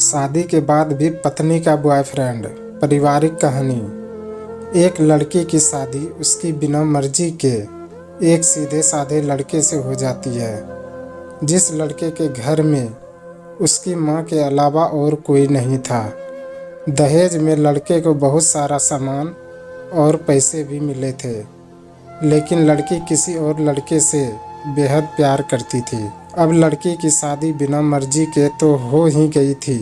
शादी के बाद भी पत्नी का बॉयफ्रेंड। पारिवारिक कहानी। एक लड़की की शादी उसकी बिना मर्जी के एक सीधे साधे लड़के से हो जाती है, जिस लड़के के घर में उसकी माँ के अलावा और कोई नहीं था। दहेज में लड़के को बहुत सारा सामान और पैसे भी मिले थे, लेकिन लड़की किसी और लड़के से बेहद प्यार करती थी। अब लड़की की शादी बिना मर्जी के तो हो ही गई थी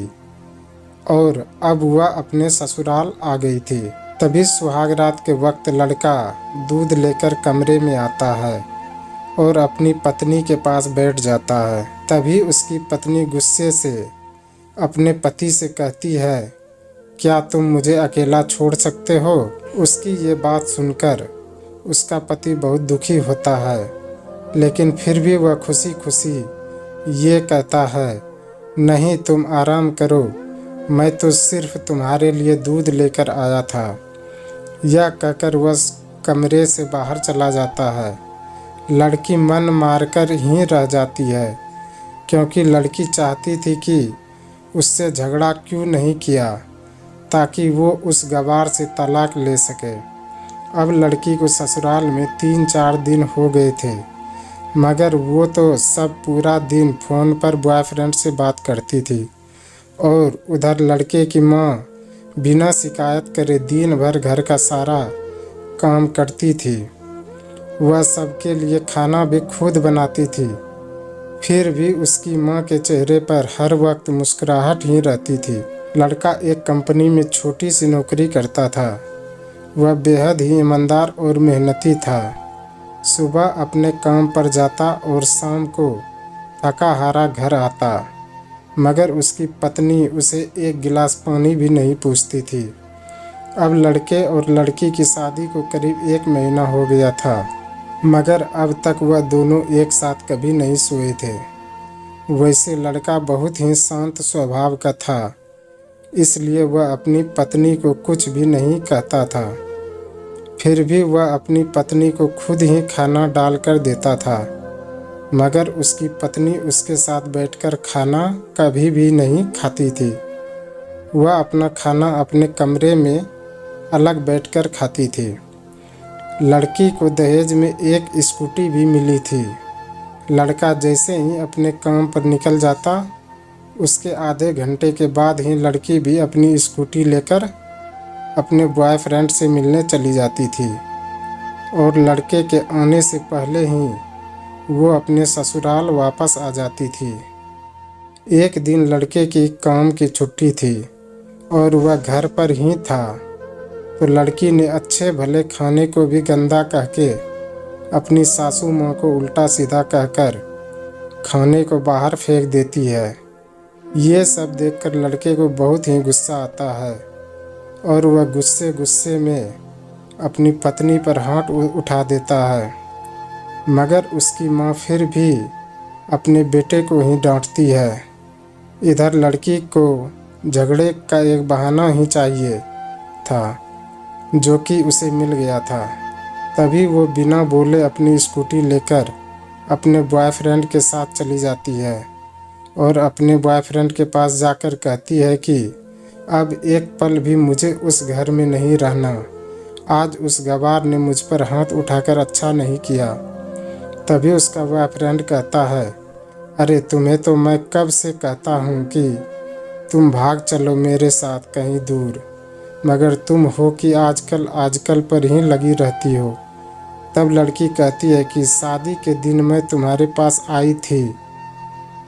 और अब वह अपने ससुराल आ गई थी। तभी सुहाग रात के वक्त लड़का दूध लेकर कमरे में आता है और अपनी पत्नी के पास बैठ जाता है। तभी उसकी पत्नी गुस्से से अपने पति से कहती है, क्या तुम मुझे अकेला छोड़ सकते हो? उसकी ये बात सुनकर उसका पति बहुत दुखी होता है, लेकिन फिर भी वह खुशी खुशी ये कहता है, नहीं तुम आराम करो, मैं तो सिर्फ तुम्हारे लिए दूध लेकर आया था। यह कहकर वह कमरे से बाहर चला जाता है। लड़की मन मारकर ही रह जाती है, क्योंकि लड़की चाहती थी कि उससे झगड़ा क्यों नहीं किया, ताकि वो उस गवार से तलाक ले सके। अब लड़की को ससुराल में 3-4 दिन हो गए थे, मगर वो तो सब पूरा दिन फ़ोन पर बॉयफ्रेंड से बात करती थी और उधर लड़के की माँ बिना शिकायत करे दिन भर घर का सारा काम करती थी। वह सबके लिए खाना भी खुद बनाती थी, फिर भी उसकी माँ के चेहरे पर हर वक्त मुस्कुराहट ही रहती थी। लड़का एक कंपनी में छोटी सी नौकरी करता था। वह बेहद ही ईमानदार और मेहनती था। सुबह अपने काम पर जाता और शाम को थका हारा घर आता, मगर उसकी पत्नी उसे एक गिलास पानी भी नहीं पूछती थी। अब लड़के और लड़की की शादी को करीब 1 महीना हो गया था, मगर अब तक वह दोनों एक साथ कभी नहीं सोए थे। वैसे लड़का बहुत ही शांत स्वभाव का था, इसलिए वह अपनी पत्नी को कुछ भी नहीं कहता था। फिर भी वह अपनी पत्नी को खुद ही खाना डालकर देता था, मगर उसकी पत्नी उसके साथ बैठकर खाना कभी भी नहीं खाती थी। वह अपना खाना अपने कमरे में अलग बैठकर खाती थी। लड़की को दहेज में एक स्कूटी भी मिली थी। लड़का जैसे ही अपने काम पर निकल जाता, उसके आधे घंटे के बाद ही लड़की भी अपनी स्कूटी लेकर अपने बॉयफ्रेंड से मिलने चली जाती थी और लड़के के आने से पहले ही वो अपने ससुराल वापस आ जाती थी। एक दिन लड़के की काम की छुट्टी थी और वह घर पर ही था, तो लड़की ने अच्छे भले खाने को भी गंदा कह के अपनी सासू माँ को उल्टा सीधा कहकर खाने को बाहर फेंक देती है। ये सब देखकर लड़के को बहुत ही गुस्सा आता है और वह गुस्से गुस्से में अपनी पत्नी पर हाथ उठा देता है, मगर उसकी माँ फिर भी अपने बेटे को ही डांटती है। इधर लड़की को झगड़े का एक बहाना ही चाहिए था, जो कि उसे मिल गया था। तभी वो बिना बोले अपनी स्कूटी लेकर अपने बॉयफ्रेंड के साथ चली जाती है और अपने बॉयफ्रेंड के पास जाकर कहती है कि अब एक पल भी मुझे उस घर में नहीं रहना। आज उस गवार ने मुझ पर हाथ उठाकर अच्छा नहीं किया। तभी उसका बॉयफ्रेंड कहता है, अरे तुम्हें तो मैं कब से कहता हूँ कि तुम भाग चलो मेरे साथ कहीं दूर, मगर तुम हो कि आजकल पर ही लगी रहती हो। तब लड़की कहती है कि शादी के दिन मैं तुम्हारे पास आई थी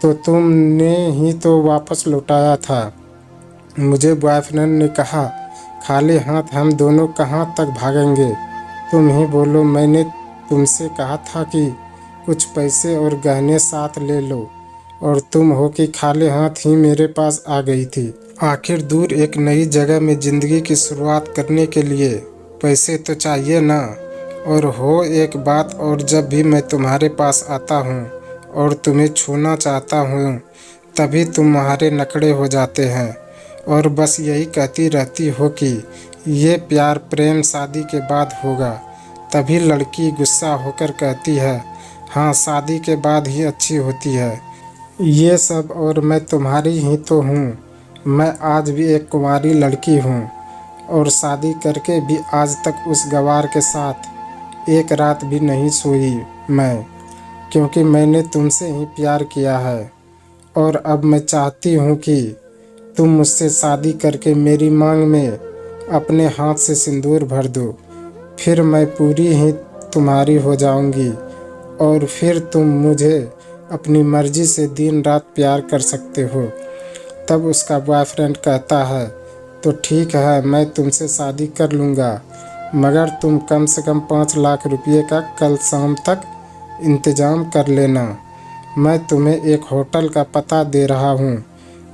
तो तुमने ही तो वापस लौटाया था। मुझे बॉयफ्रेंड ने कहा, खाली हाथ हम दोनों कहाँ तक भागेंगे, तुम ही बोलो। मैंने तुमसे कहा था कि कुछ पैसे और गहने साथ ले लो, और तुम हो कि खाली हाथ ही मेरे पास आ गई थी। आखिर दूर एक नई जगह में ज़िंदगी की शुरुआत करने के लिए पैसे तो चाहिए ना। और हो एक बात और, जब भी मैं तुम्हारे पास आता हूँ और तुम्हें छूना चाहता हूँ, तभी तुम्हारे नखरे हो जाते हैं और बस यही कहती रहती हो कि ये प्यार प्रेम शादी के बाद होगा। तभी लड़की गुस्सा होकर कहती है, हाँ शादी के बाद ही अच्छी होती है। ये सब और मैं तुम्हारी ही तो हूँ, मैं आज भी एक कुंवारी लड़की हूँ और शादी करके भी आज तक उस गवार के साथ एक रात भी नहीं सोई मैं, क्योंकि मैंने तुमसे ही प्यार किया है। और अब मैं चाहती हूँ कि तुम मुझसे शादी करके मेरी मांग में अपने हाथ से सिंदूर भर दो। फिर मैं पूरी ही तुम्हारी हो जाऊंगी और फिर तुम मुझे अपनी मर्जी से दिन रात प्यार कर सकते हो। तब उसका बॉयफ्रेंड कहता है, तो ठीक है, मैं तुमसे शादी कर लूँगा, मगर तुम कम से कम 5 लाख रुपये का कल शाम तक इंतज़ाम कर लेना। मैं तुम्हें एक होटल का पता दे रहा हूँ,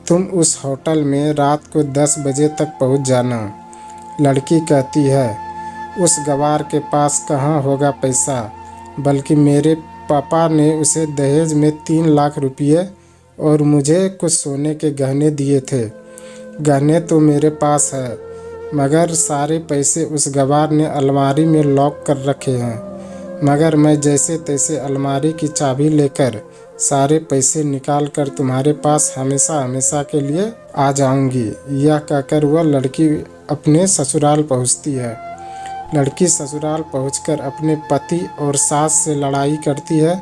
तुम उस होटल में रात को 10 बजे तक पहुँच जाना। लड़की कहती है, उस गवार के पास कहाँ होगा पैसा, बल्कि मेरे पापा ने उसे दहेज में 3 लाख रुपये और मुझे कुछ सोने के गहने दिए थे। गहने तो मेरे पास है, मगर सारे पैसे उस गवार ने अलमारी में लॉक कर रखे हैं। मगर मैं जैसे तैसे अलमारी की चाबी लेकर सारे पैसे निकाल कर तुम्हारे पास हमेशा हमेशा के लिए आ जाऊंगी। यह कहकर वह लड़की अपने ससुराल पहुंचती है। लड़की ससुराल पहुंचकर अपने पति और सास से लड़ाई करती है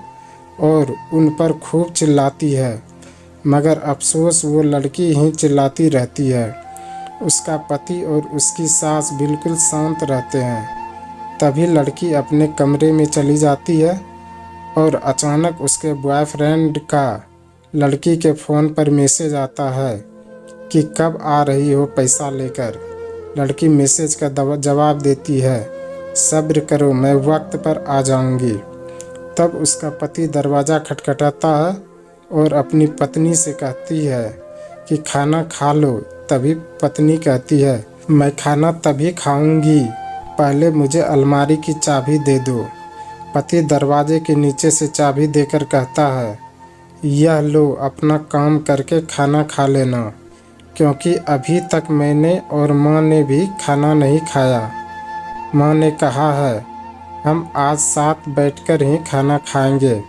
और उन पर खूब चिल्लाती है, मगर अफसोस वो लड़की ही चिल्लाती रहती है। उसका पति और उसकी सास बिल्कुल शांत रहते हैं। तभी लड़की अपने कमरे में चली जाती है और अचानक उसके बॉयफ्रेंड का लड़की के फ़ोन पर मैसेज आता है कि कब आ रही हो पैसा लेकर। लड़की मैसेज का जवाब देती है, सब्र करो, मैं वक्त पर आ जाऊंगी। तब उसका पति दरवाज़ा खटखटाता है और अपनी पत्नी से कहती है कि खाना खा लो। तभी पत्नी कहती है, मैं खाना तभी खाऊंगी, पहले मुझे अलमारी की चाबी दे दो। पति दरवाजे के नीचे से चाबी देकर कहता है, यह लो, अपना काम करके खाना खा लेना, क्योंकि अभी तक मैंने और माँ ने भी खाना नहीं खाया। माँ ने कहा है हम आज साथ बैठकर ही खाना खाएंगे।